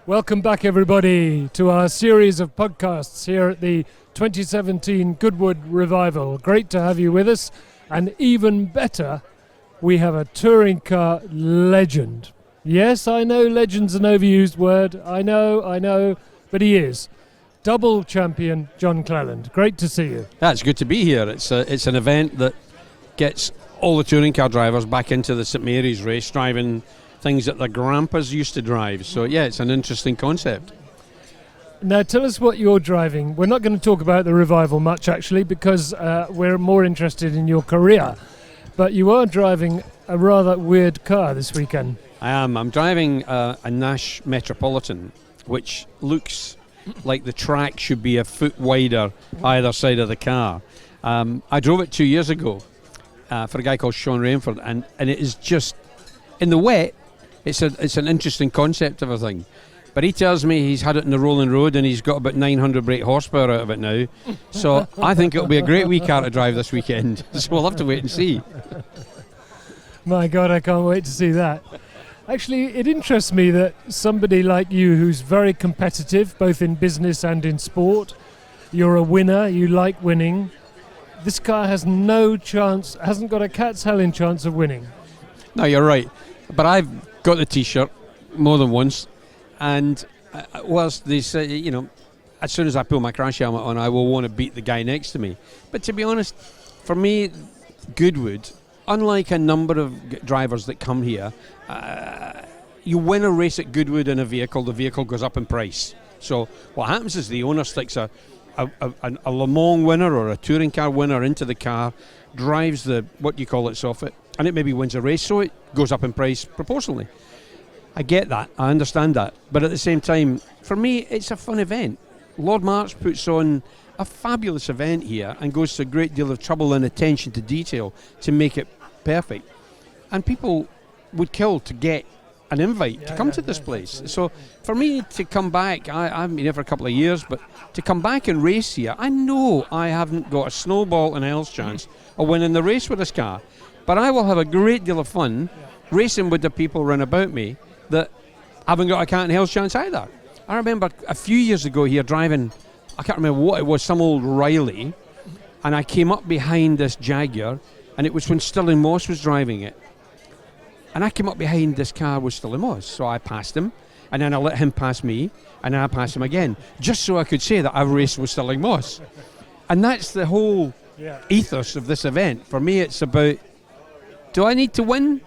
Welcome back, everybody, to our series of podcasts here at the 2017 Goodwood Revival. Great to have you with us, and even better, we have a touring car legend. Yes, I know legend's an overused word, I know, but he is. Double champion John Cleland. Great to see you. It's good to be here. It's an event that gets all the touring car drivers back into the St Mary's race, driving things that their grandpas used to drive. So yeah, it's an interesting concept. Now tell us what you're driving. We're not going to talk about the Revival much, actually, because we're more interested in your career. But you are driving a rather weird car this weekend. I am. I'm driving a Nash Metropolitan, which looks like the track should be a foot wider either side of the car. I drove it 2 years ago for a guy called Sean Rainford, and it is just, in the wet, it's an interesting concept of a thing. But he tells me he's had it in the rolling road and he's got about 900 brake horsepower out of it now. So I think it'll be a great wee car to drive this weekend. So we'll have to wait and see. My God, I can't wait to see that. Actually, it interests me that somebody like you, who's very competitive, both in business and in sport, you're a winner, you like winning. This car has no chance, hasn't got a cat's hell chance of winning. No, you're right. But I've got the T-shirt more than once, and whilst they say, as soon as I pull my crash helmet on, I will want to beat the guy next to me. But to be honest, for me, Goodwood, unlike a number of drivers that come here, you win a race at Goodwood in a vehicle, the vehicle goes up in price. So what happens is the owner sticks a Le Mans winner or a touring car winner into the car, drives the, what you call it, soffit, and it maybe wins a race, so it goes up in price proportionally. I get that, I understand that, but at the same time, for me, it's a fun event. Lord March puts on a fabulous event here and goes to a great deal of trouble and attention to detail to make it perfect. And people would kill to get an invite to come to this place. So for me to come back, I haven't been here for a couple of years, but to come back and race here, I know I haven't got a snowball in hell's chance of winning the race with this car, but I will have a great deal of fun racing with the people round about me that haven't got a cat in hell's chance either. I remember a few years ago here driving, I can't remember what it was, some old Riley, and I came up behind this Jaguar, and it was when Stirling Moss was driving it. And I came up behind this car with Stirling Moss, so I passed him, and then I let him pass me, and then I passed him again, just so I could say that I've raced with Stirling Moss. And that's the whole ethos of this event. For me, it's about, do I need to win?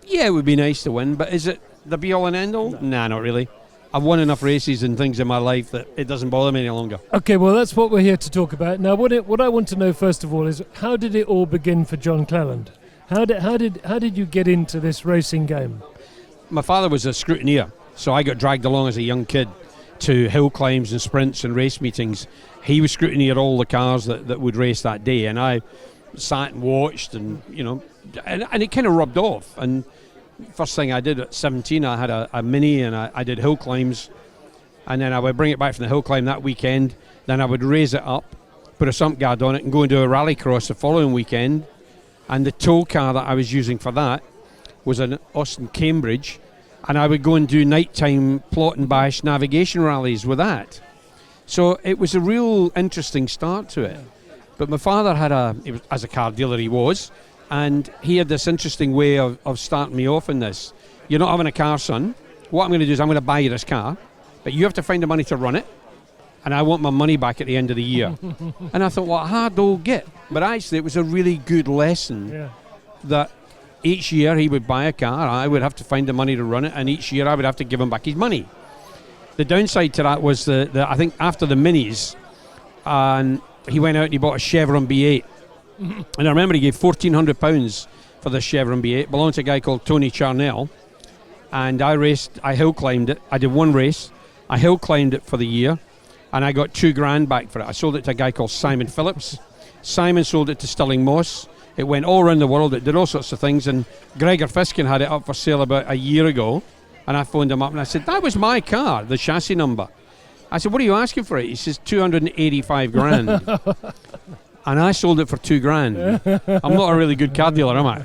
Yeah, it would be nice to win, but is it the be-all and end-all? No. Nah, not really. I've won enough races and things in my life that it doesn't bother me any longer. Okay, well, that's what we're here to talk about. Now, what I want to know, first of all, is how did it all begin for John Cleland? How did you get into this racing game? My father was a scrutineer, so I got dragged along as a young kid to hill climbs and sprints and race meetings. He was scrutineer all the cars that would race that day, and I sat and watched, and and it kind of rubbed off. And first thing I did at 17, I had a Mini, and I did hill climbs, and then I would bring it back from the hill climb that weekend. Then I would raise it up, put a sump guard on it, and go and do a rally cross the following weekend. And the tow car that I was using for that was an Austin Cambridge, and I would go and do nighttime plot and bash navigation rallies with that. So it was a real interesting start to it. But my father had as a car dealer he was, and he had this interesting way of starting me off in this. You're not having a car, son. What I'm going to do is I'm going to buy you this car, but you have to find the money to run it, and I want my money back at the end of the year. And I thought, what a hard old git. But actually, it was a really good lesson that each year he would buy a car, I would have to find the money to run it, and each year I would have to give him back his money. The downside to that was I think after the Minis, and he went out and he bought a Chevron B8. And I remember he gave £1,400 for this Chevron B8. It belonged to a guy called Tony Charnell. And I hill climbed it. I did one race. I hill climbed it for the year, and I got £2,000 back for it. I sold it to a guy called Simon Phillips. Simon sold it to Stirling Moss. It went all around the world. It did all sorts of things. And Gregor Fiskin had it up for sale about a year ago. And I phoned him up and I said, that was my car, the chassis number. I said, what are you asking for it? He says, 285 grand. And I sold it for £2,000. I'm not a really good car dealer, am I?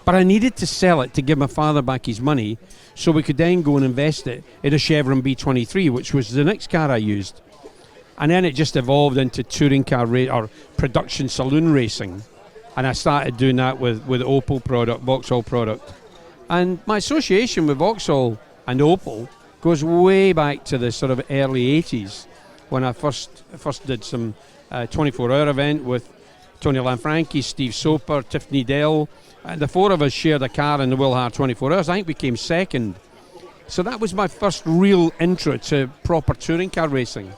But I needed to sell it to give my father back his money so we could then go and invest it in a Chevron B23, which was the next car I used. And then it just evolved into touring car or production saloon racing. And I started doing that with Opel product, Vauxhall product. And my association with Vauxhall and Opel goes way back to the sort of early 80s when I first did some 24-hour event with Tony Lanfranchi, Steve Soper, Tiffany Dell. And the four of us shared a car in the Wilhar 24 Hours. I think we came second. So that was my first real intro to proper touring car racing.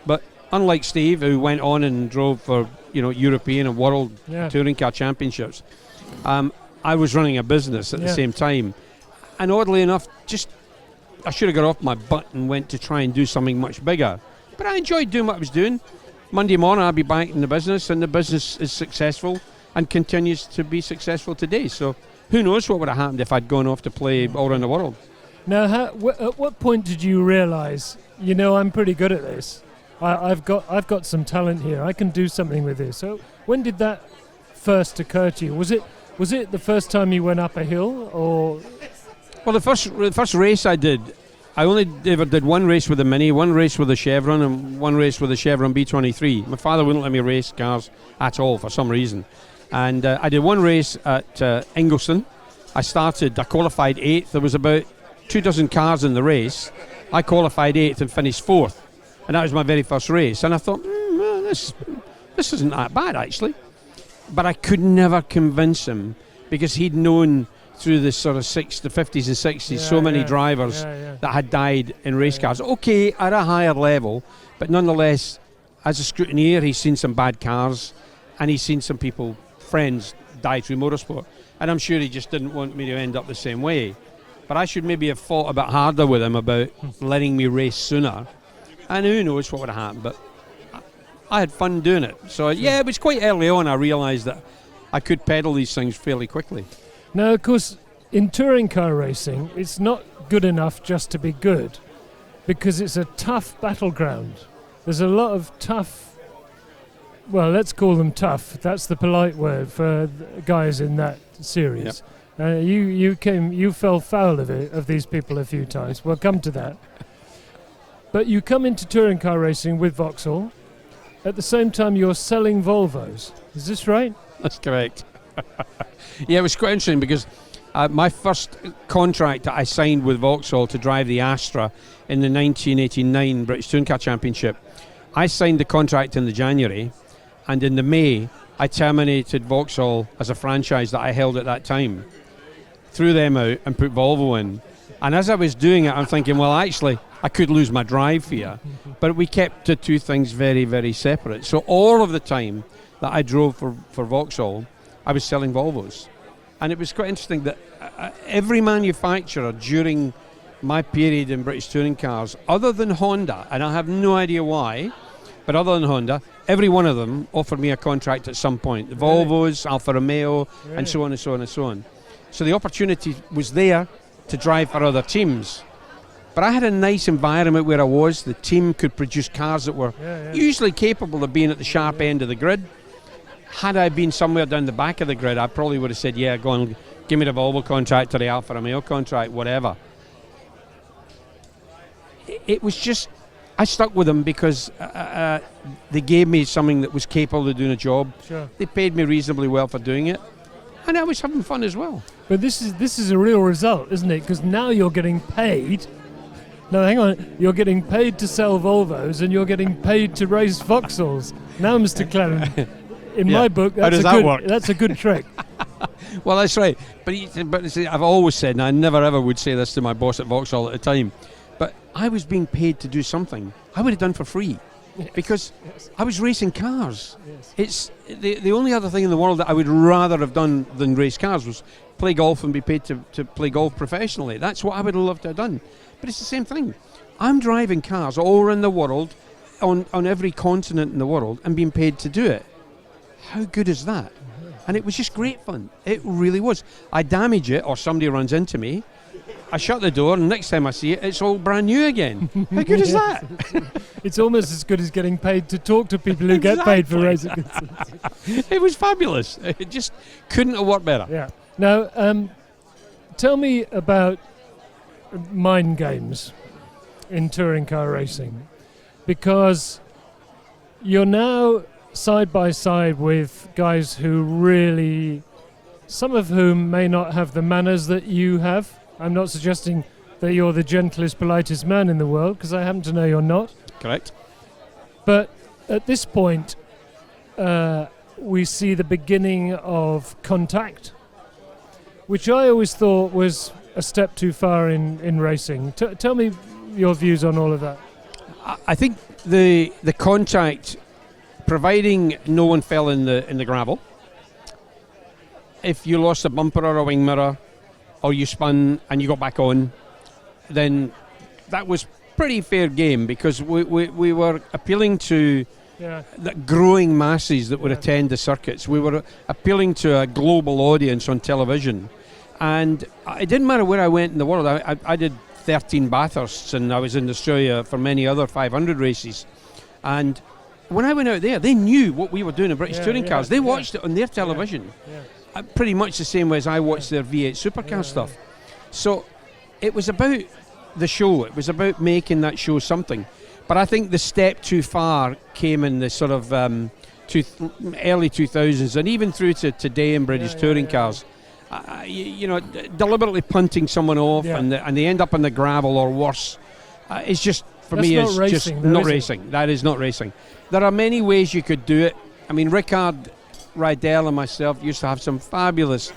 But unlike Steve, who went on and drove for European and world touring car championships, I was running a business at the same time. And oddly enough, I should have got off my butt and went to try and do something much bigger. But I enjoyed doing what I was doing. Monday morning I'll be back in the business, and the business is successful and continues to be successful today. So who knows what would have happened if I'd gone off to play all around the world. Now, at what point did you realise, I'm pretty good at this? I've got some talent here. I can do something with this. So when did that first occur to you? Was it the first time you went up a hill, or? Well, the first race I did, I only ever did one race with a Mini, one race with a Chevron, and one race with a Chevron B23. My father wouldn't let me race cars at all for some reason. And I did one race at Ingleson. I qualified 8th. There was about 24 cars in the race. I qualified 8th and finished 4th. And that was my very first race. And I thought, well, this isn't that bad, actually. But I could never convince him, because he'd known through the sort of the 50s and 60s so many drivers that had died in race cars. Okay, at a higher level, but nonetheless, as a scrutineer, he's seen some bad cars, and he's seen some friends die through motorsport. And I'm sure he just didn't want me to end up the same way. But I should maybe have fought a bit harder with him about letting me race sooner. And who knows what would have happened, but I had fun doing it. So it was quite early on I realised that I could pedal these things fairly quickly. Now, of course, in touring car racing, it's not good enough just to be good, because it's a tough battleground. There's a lot of tough, well, let's call them tough. That's the polite word for guys in that series. Yep. You fell foul of these people a few times. We'll come to that. But you come into touring car racing with Vauxhall. At the same time, you're selling Volvos. Is this right? That's correct. Yeah, it was quite interesting because my first contract that I signed with Vauxhall to drive the Astra in the 1989 British Touring Car Championship, I signed the contract in the January, and in the May, I terminated Vauxhall as a franchise that I held at that time, threw them out and put Volvo in. And as I was doing it, I'm thinking, well, actually, I could lose my drive here. But we kept the two things very, very separate. So all of the time that I drove for Vauxhall, I was selling Volvos. And it was quite interesting that every manufacturer during my period in British touring cars, other than Honda, and I have no idea why, but other than Honda, every one of them offered me a contract at some point. The Volvos, Alfa Romeo, and so on and so on and so on. So the opportunity was there to drive for other teams. But I had a nice environment where I was. The team could produce cars that were usually capable of being at the sharp end of the grid. Had I been somewhere down the back of the grid, I probably would have said, yeah, go on, give me the Volvo contract or the Alfa Romeo contract, whatever. It was just, I stuck with them because they gave me something that was capable of doing a job. Sure. They paid me reasonably well for doing it. And I was having fun as well. But this is a real result, isn't it? Because now you're getting paid. No, hang on. You're getting paid to sell Volvos, and you're getting paid to race Vauxhalls. Now, Mr. Cleland, in my book, that's a good trick. Well, that's right. But see, I've always said, and I never ever would say this to my boss at Vauxhall at the time, but I was being paid to do something I would have done for free. Yes. Because I was racing cars. Yes. It's the only other thing in the world that I would rather have done than race cars was play golf and be paid to play golf professionally. That's what I would have loved to have done. But it's the same thing. I'm driving cars all around the world, on every continent in the world, and being paid to do it. How good is that? Mm-hmm. And it was just great fun. It really was. I damage it, or somebody runs into me, I shut the door, and next time I see it, it's all brand new again. How good is that? It's almost as good as getting paid to talk to people who get paid for racing. It was fabulous. It just couldn't have worked better. Yeah. Now, tell me about mind games in touring car racing, because you're now side by side with guys who really, some of whom may not have the manners that you have. I'm not suggesting that you're the gentlest, politest man in the world, because I happen to know you're not. Correct. But at this point, we see the beginning of contact, which I always thought was a step too far in racing. Tell me your views on all of that. I think the contact, providing no one fell in the gravel, if you lost a bumper or a wing mirror, or you spun and you got back on, then that was pretty fair game, because we were appealing to the growing masses that would attend the circuits. We were appealing to a global audience on television, and it didn't matter where I went in the world. I did 13 Bathursts, and I was in Australia for many other 500 races, and when I went out there, they knew what we were doing in British touring cars. They watched it on their television, pretty much the same way as I watched their V8 supercar stuff. So it was about the show. It was about making that show something. But I think the step too far came in the sort of early 2000s, and even through to today in British touring cars. You know, deliberately punting someone off, and they end up in the gravel or worse. It's just, for me, it's just not racing. That is not racing. There are many ways you could do it. I mean, Rickard Rydell and myself used to have some fabulous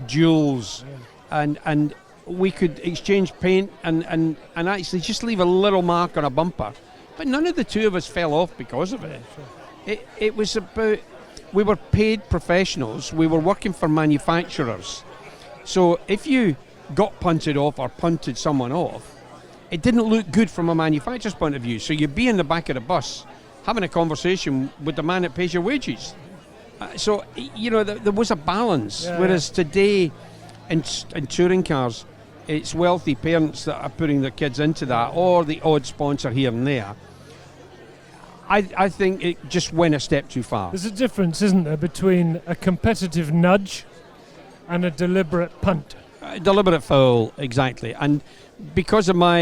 duels, and we could exchange paint and actually just leave a little mark on a bumper. But none of the two of us fell off because of it. It was about, we were paid professionals. We were working for manufacturers. So if you got punted off or punted someone off, it didn't look good from a manufacturer's point of view. So you'd be in the back of the bus having a conversation with the man that pays your wages. So, you know, there was a balance. Whereas today in touring cars, it's wealthy parents that are putting their kids into that, or the odd sponsor here and there. I think it just went a step too far. There's a difference, isn't there, between a competitive nudge and a deliberate punt? A deliberate foul, exactly. And because of my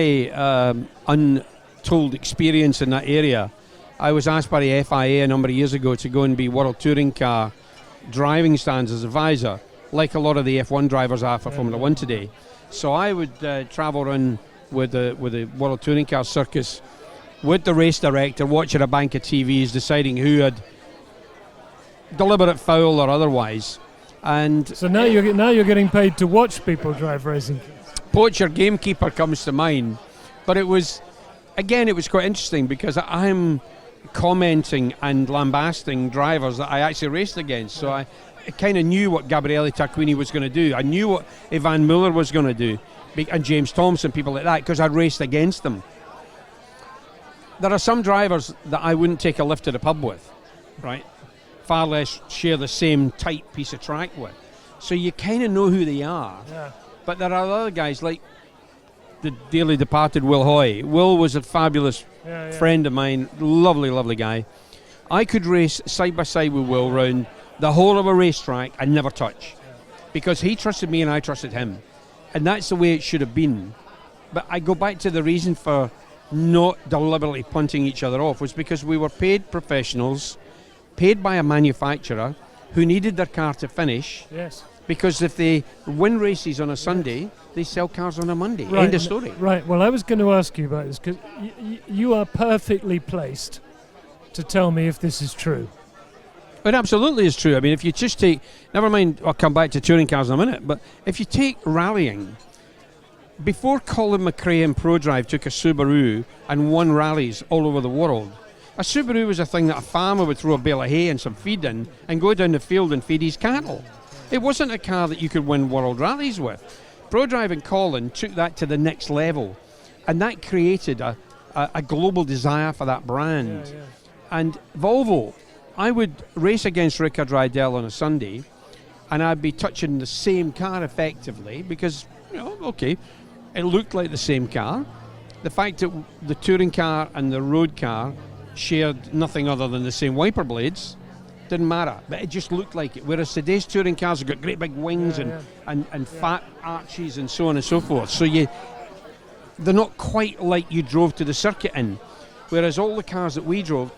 untold experience in that area, I was asked by the FIA a number of years ago to go and be World Touring Car driving stands as advisor, like a lot of the F1 drivers are for Formula 1 today. So I would travel around with the World Touring Car circus with the race director, watching a bank of TVs, deciding who had deliberate foul or otherwise. And so now you're getting paid to watch people drive racing cars. Poacher Gamekeeper comes to mind, but it was quite interesting, because I'm commenting and lambasting drivers that I actually raced against. So I kind of knew what Gabriele Tarquini was going to do. I knew what Ivan Muller was going to do, and James Thompson, people like that, because I'd raced against them. There are some drivers that I wouldn't take a lift to the pub with, right? Far less share the same tight piece of track with. So you kind of know who they are. Yeah. But there are other guys like the dearly departed Will Hoy. Will was a fabulous friend of mine, lovely, lovely guy. I could race side by side with Will round the whole of a racetrack and never touch, because he trusted me and I trusted him. And that's the way it should have been. But I go back to the reason for not deliberately punting each other off was because we were paid professionals, paid by a manufacturer who needed their car to finish. Yes. Because if they win races on a Sunday, they sell cars on a Monday. Right. End of story. Right. Well, I was going to ask you about this, because you are perfectly placed to tell me if this is true. It absolutely is true. I mean, if you just take, never mind, I'll come back to touring cars in a minute, but if you take rallying, before Colin McRae and ProDrive took a Subaru and won rallies all over the world, a Subaru was a thing that a farmer would throw a bale of hay and some feed in and go down the field and feed his cattle. It wasn't a car that you could win world rallies with. ProDrive and Colin took that to the next level, and that created a global desire for that brand. Yeah. And Volvo, I would race against Rickard Rydell on a Sunday, and I'd be touching the same car effectively because, it looked like the same car. The fact that the touring car and the road car shared nothing other than the same wiper blades Didn't matter, but it just looked like it. Whereas today's touring cars have got great big wings and fat arches and so on and so forth. So they're not quite like you drove to the circuit in. Whereas all the cars that we drove,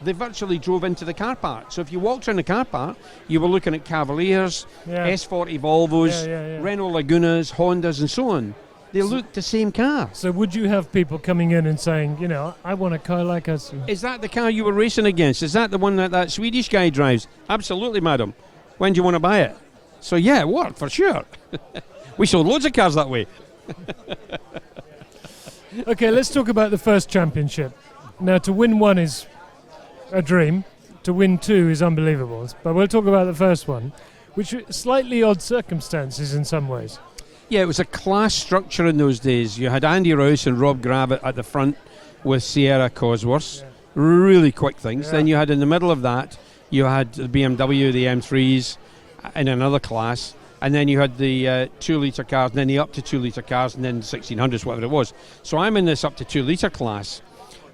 they virtually drove into the car park. So if you walked around the car park, you were looking at Cavaliers, S40 Volvos, Renault Lagunas, Hondas and so on. They looked the same car. So would you have people coming in and saying, I want a car like us? Is that the car you were racing against? Is that the one that Swedish guy drives? Absolutely, madam. When do you want to buy it? So yeah, it worked for sure. We sold loads of cars that way. Okay, let's talk about the first championship. Now, to win one is a dream. To win two is unbelievable. But we'll talk about the first one, which slightly odd circumstances in some ways. Yeah, it was a class structure in those days. You had Andy Rouse and Rob Gravitt at the front with Sierra Cosworths. Really quick things. Then you had in the middle of that, you had the BMW, the M3s in another class. And then you had the 2-litre cars, and then the up to 2-litre cars, and then the 1600s, whatever it was. So I'm in this up to 2-litre class,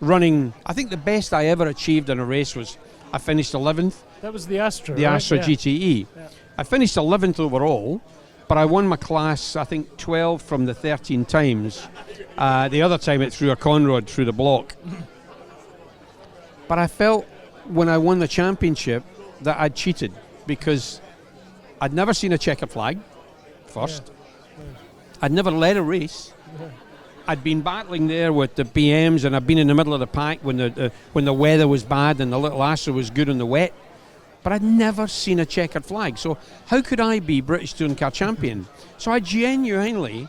running. I think the best I ever achieved in a race was I finished 11th. That was the Astra, The right? Astra GTE. Yeah. I finished 11th overall, but I won my class, I think, 12 from the 13 times. The other time it threw a conrod through the block. But I felt when I won the championship that I'd cheated because I'd never seen a checkered flag, first. I'd never led a race. I'd been battling there with the BMs, and I'd been in the middle of the pack when the weather was bad and the little Astra was good on the wet. But I'd never seen a checkered flag. So how could I be British Touring Car Champion? So I genuinely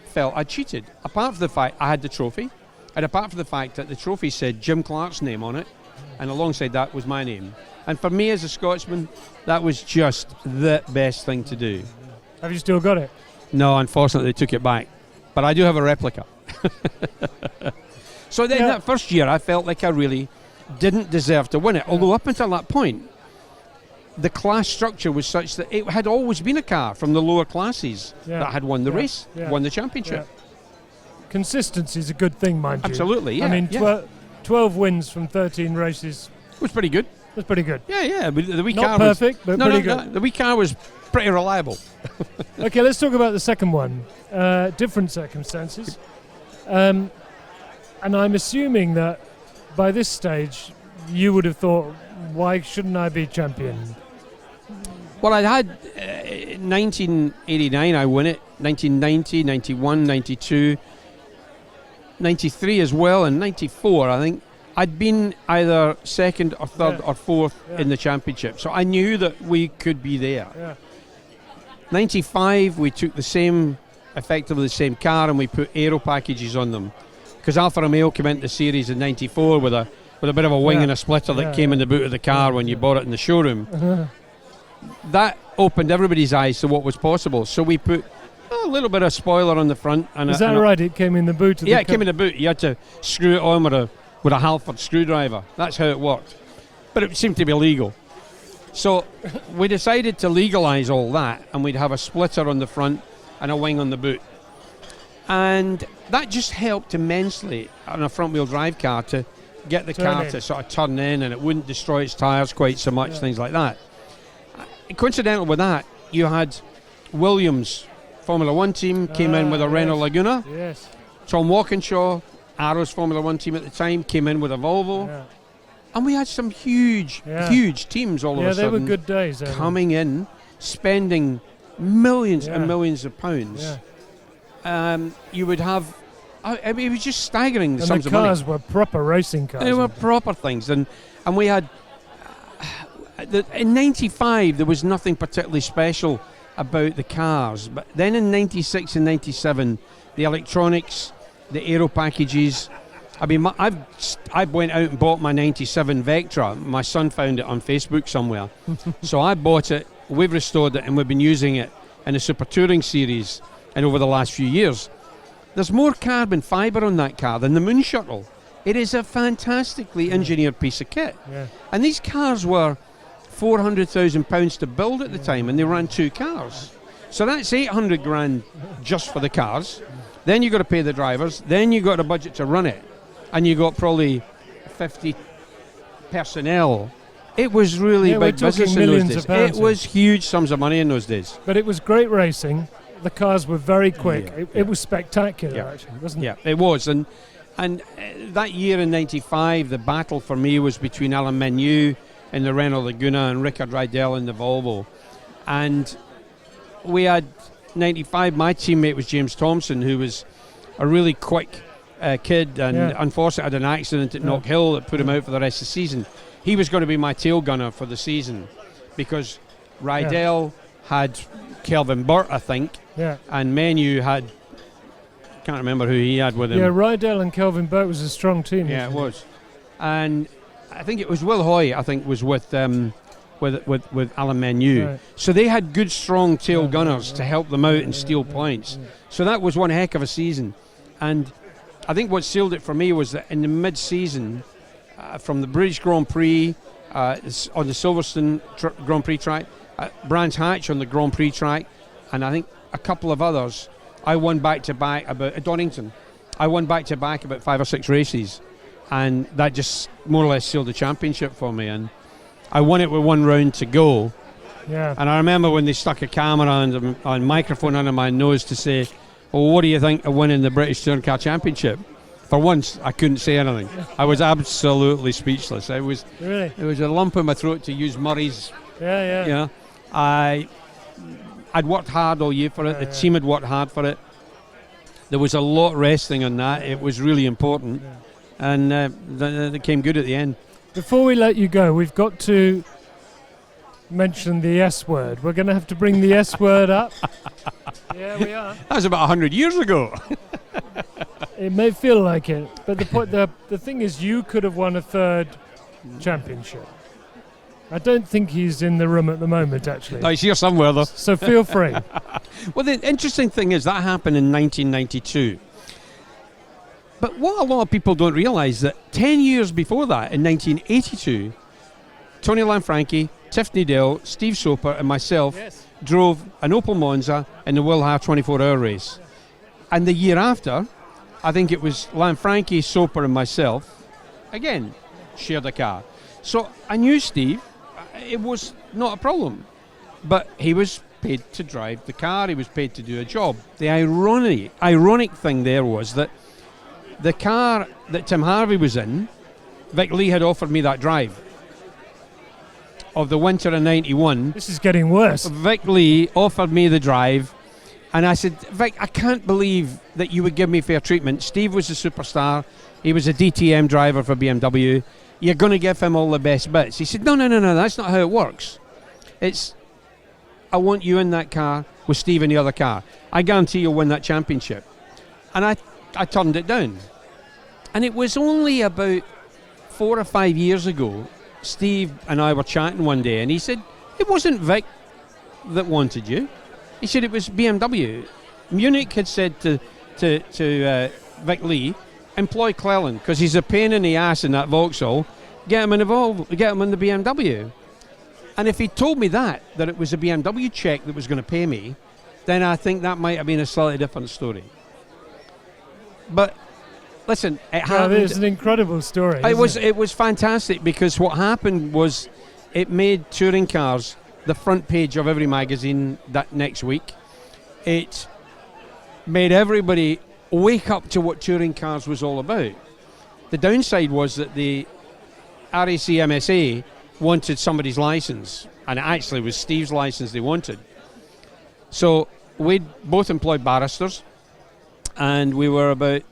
felt I cheated. Apart from the fact I had the trophy, and apart from the fact that the trophy said Jim Clark's name on it, and alongside that was my name. And for me as a Scotsman, that was just the best thing to do. Have you still got it? No, unfortunately they took it back. But I do have a replica. So then that first year I felt like I really didn't deserve to win it. Although up until that point, the class structure was such that it had always been a car from the lower classes that had won the race, won the championship. Consistency is a good thing, mind you. Absolutely, yeah. I mean, 12 wins from 13 races. Was pretty good. Was pretty good. Yeah. The wee Not car perfect, but pretty good. No, the wee car was pretty reliable. Okay, let's talk about the second one. Different circumstances. And I'm assuming that by this stage, you would have thought, why shouldn't I be champion? Well, I had 1989, I won it. 1990, 91, 92, 93 as well, and 94, I think. I'd been either second or third or fourth in the championship, so I knew that we could be there. 95, we took effectively the same car, and we put aero packages on them, because Alfa Romeo came into the series in 94 with a bit of a wing and a splitter that came in the boot of the car when you bought it in the showroom. That opened everybody's eyes to what was possible, so we put a little bit of spoiler on the front. Is that right? It came in the boot of the car? Yeah, it came in the boot. You had to screw it on with a Halford screwdriver. That's how it worked. But it seemed to be legal. So we decided to legalise all that, and we'd have a splitter on the front and a wing on the boot. And that just helped immensely on a front-wheel drive car to get the car to sort of turn in, and it wouldn't destroy its tyres quite so much, things like that. Coincidental with that, you had Williams Formula One team came in with a Renault Laguna. Yes. Tom Walkinshaw, Arrow's Formula One team at the time, came in with a Volvo. And we had some huge teams all of a sudden. Yeah, they were good days. Coming in, spending millions and millions of pounds. You would have, I mean, it was just staggering the sums of money. And the cars were proper racing cars. They were proper things. And we had, in 95, there was nothing particularly special about the cars. But then in 96 and 97, the electronics, the aero packages. I mean, I went out and bought my 97 Vectra. My son found it on Facebook somewhere. So I bought it, we've restored it, and we've been using it in the Super Touring series and over the last few years. There's more carbon fibre on that car than the Moon Shuttle. It is a fantastically engineered piece of kit. And these cars were £400,000 to build at the time, and they ran two cars. So that's 800 grand just for the cars. Then you got to pay the drivers. Then you got a budget to run it, and you got probably 50 personnel It was really we're big business talking in those millions days. of pounds It was huge sums of money in those days. But it was great racing. The cars were very quick. Yeah, It was spectacular, Yeah. actually, wasn't it? Yeah, it was. And that year in 95, the battle for me was between Alan Menu in the Renault Laguna and Rickard Rydell in the Volvo. And we had 95, my teammate was James Thompson, who was a really quick kid, and unfortunately had an accident at Knock Hill that put him out for the rest of the season. He was going to be my tail gunner for the season because Rydell had Kelvin Burt, I think, and Menu had, can't remember who he had with him. Yeah, Rydell and Kelvin Burt was a strong team. Yeah, it was. And I think it was Will Hoy, I think, was with Alan Menu. Right. So they had good, strong tail gunners to help them out and steal points. So that was one heck of a season. And I think what sealed it for me was that in the mid-season, from the British Grand Prix on the Silverstone Grand Prix track, Brands Hatch on the Grand Prix track, and I think a couple of others, I won back-to-back at Donington. I won back-to-back about 5 or 6 races, and that just more or less sealed the championship for me. And I won it with 1 round to go. Yeah. And I remember when they stuck a camera and a microphone under my nose to say, well, what do you think of winning the British Touring Car Championship? For once, I couldn't say anything. I was absolutely speechless. It was a lump in my throat, to use Murray's. Yeah. You know, I'd worked hard all year for it. The team had worked hard for it. There was a lot resting on that. It was really important, and it came good at the end. Before we let you go, we've got to mention the S word. We're going to have to bring the S word up. Yeah, we are. That was about 100 years ago. It may feel like it, but the thing is, you could have won a 3rd championship. I don't think he's in the room at the moment, actually. No, he's here somewhere, though. So feel free. Well, the interesting thing is that happened in 1992. But what a lot of people don't realise, that 10 years before that, in 1982, Tony Lanfranchi, Tiffany Dale, Steve Soper and myself drove an Opel Monza in the Will Hire 24-hour race. And the year after, I think it was Lanfranchi, Soper and myself, again, shared a car. So I knew Steve. It was not a problem. But he was paid to drive the car. He was paid to do a job. The ironic thing there was that the car that Tim Harvey was in, Vic Lee had offered me that drive of the winter of 91. This is getting worse. Vic Lee offered me the drive, and I said, Vic, I can't believe that you would give me fair treatment. Steve was a superstar. He was a DTM driver for BMW. You're going to give him all the best bits. He said, no, that's not how it works. It's, I want you in that car with Steve in the other car. I guarantee you'll win that championship. And I turned it down. And it was only about 4 or 5 years ago, Steve and I were chatting one day, and he said, it wasn't Vic that wanted you. He said it was BMW. Munich had said to Vic Lee, employ Cleland, because he's a pain in the ass in that Vauxhall. Get him in the BMW. And if he told me that it was a BMW check that was going to pay me, then I think that might have been a slightly different story. But listen, it happened. It's an incredible story. It was fantastic, because what happened was it made touring cars the front page of every magazine that next week. It made everybody wake up to what touring cars was all about. The downside was that the RAC MSA wanted somebody's license, and it actually was Steve's license they wanted. So we both employed barristers, and we were about,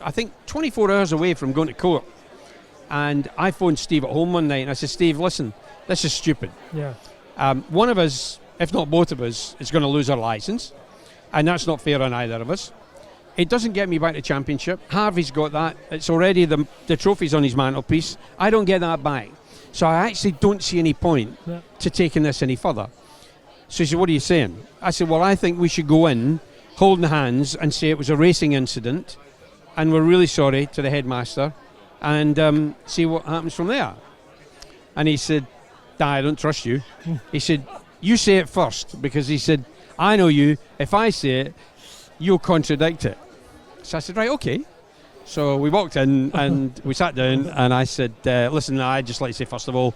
I think, 24 hours away from going to court. And I phoned Steve at home one night, and I said, Steve, listen, this is stupid. Yeah. One of us, if not both of us, is going to lose our license, and that's not fair on either of us. It doesn't get me back to championship. Harvey's got that. It's already the trophy's on his mantelpiece. I don't get that back. So I actually don't see any point to taking this any further. So he said, what are you saying? I said, well, I think we should go in, holding hands, and say it was a racing incident, and we're really sorry to the headmaster, and see what happens from there. And he said, I don't trust you. He said, you say it first, because he said, I know you. If I say it, you'll contradict it. So I said, right, okay. So we walked in and we sat down, and I said, listen, I'd just like to say, first of all,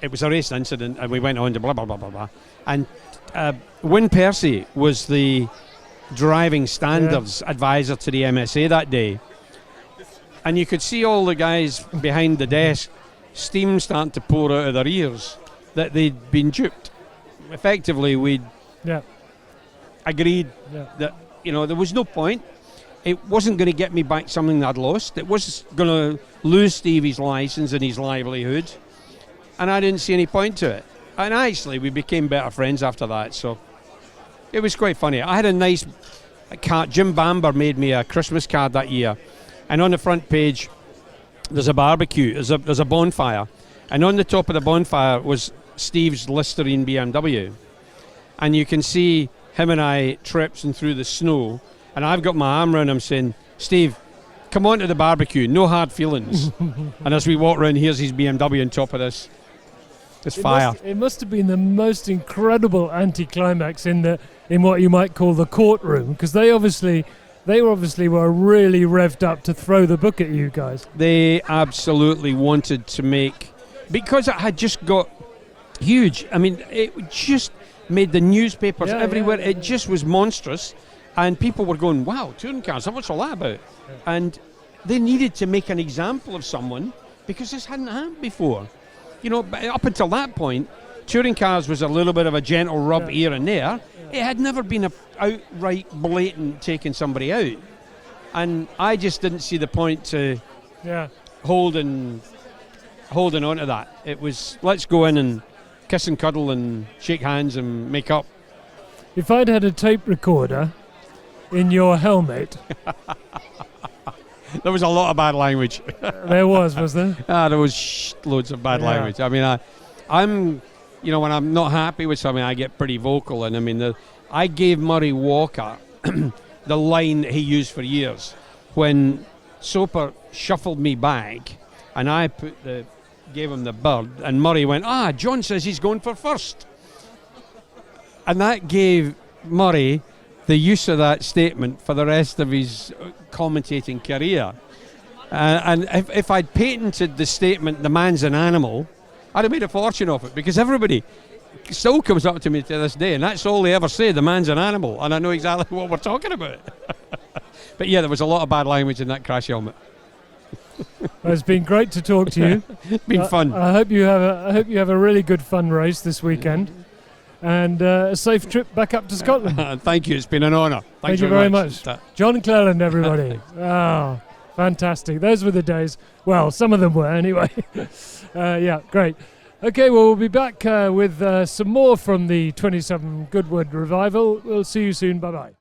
It was a racing incident, and we went on to blah, blah, blah, blah, blah. And Wynne Percy was the driving standards advisor to the MSA that day. And you could see all the guys behind the desk, steam starting to pour out of their ears, that they'd been duped. Effectively, we'd agreed that, there was no point. It wasn't going to get me back something that I'd lost. It was going to lose Stevie's license and his livelihood. And I didn't see any point to it. And actually, we became better friends after that. So it was quite funny. I had a nice card. Jim Bamber made me a Christmas card that year. And on the front page, there's a barbecue. There's a bonfire. And on the top of the bonfire was Steve's Listerine BMW. And you can see him and I traipsing through the snow. And I've got my arm around him saying, Steve, come on to the barbecue, no hard feelings. And as we walk around, here's his BMW on top of this fire. It must have been the most incredible anticlimax in what you might call the courtroom, because they obviously were really revved up to throw the book at you guys. They absolutely wanted to make, because it had just got huge. I mean, it just made the newspapers everywhere. It just was monstrous. And people were going, wow, touring cars, what's all that about? Yeah. And they needed to make an example of someone because this hadn't happened before. Up until that point, touring cars was a little bit of a gentle rub here and there. Yeah. It had never been a outright blatant taking somebody out. And I just didn't see the point to holding on to that. It was, let's go in and kiss and cuddle and shake hands and make up. If I'd had a tape recorder in your helmet. There was a lot of bad language. There was there? There was loads of bad language. I mean, I'm, when I'm not happy with something, I get pretty vocal. And I mean, I gave Murray Walker the line that he used for years when Soper shuffled me back, and I gave him the bird, and Murray went, John says he's going for first, and that gave Murray the use of that statement for the rest of his commentating career. And if I'd patented the statement, the man's an animal, I'd have made a fortune off it, because everybody still comes up to me to this day, and that's all they ever say, the man's an animal, and I know exactly what we're talking about. But yeah, there was a lot of bad language in that crash helmet. Well, it's been great to talk to you. It's been fun. I hope you have a really good fun race this weekend. And a safe trip back up to Scotland. Thank you. It's been an honour. Thank you very much. John Cleland, everybody. Fantastic. Those were the days. Well, some of them were anyway. Great. Okay, well, we'll be back with some more from the 27 Goodwood Revival. We'll see you soon. Bye-bye.